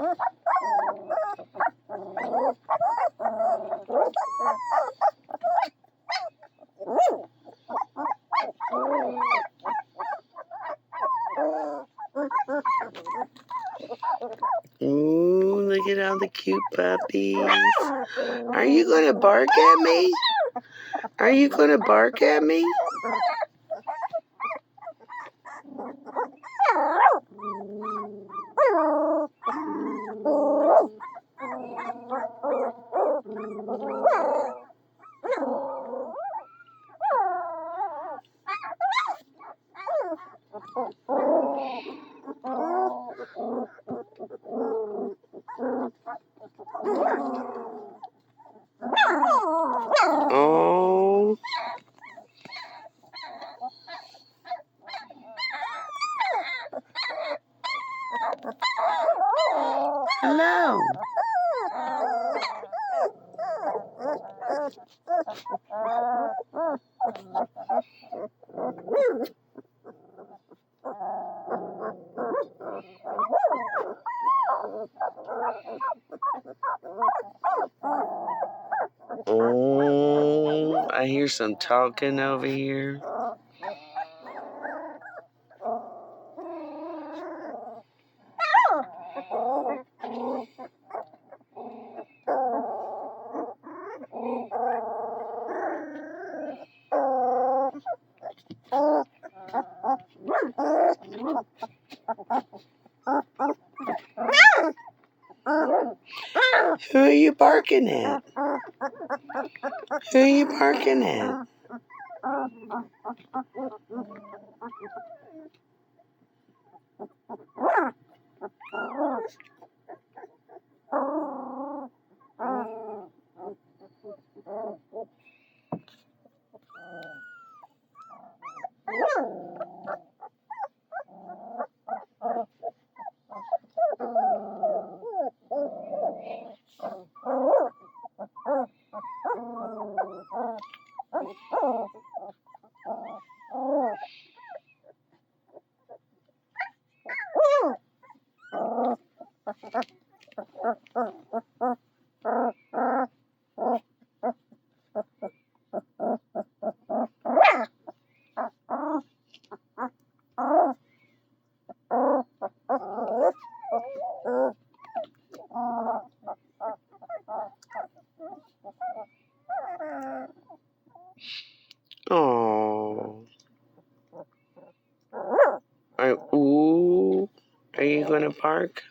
Ooh, look at all the cute puppies. Are you going to bark at me? Are you going to bark at me? Oh. Hello. Oh, I hear some talking over here. Who are you barking at? Who are you barking at? Oh. Ooh. Are you going to bark?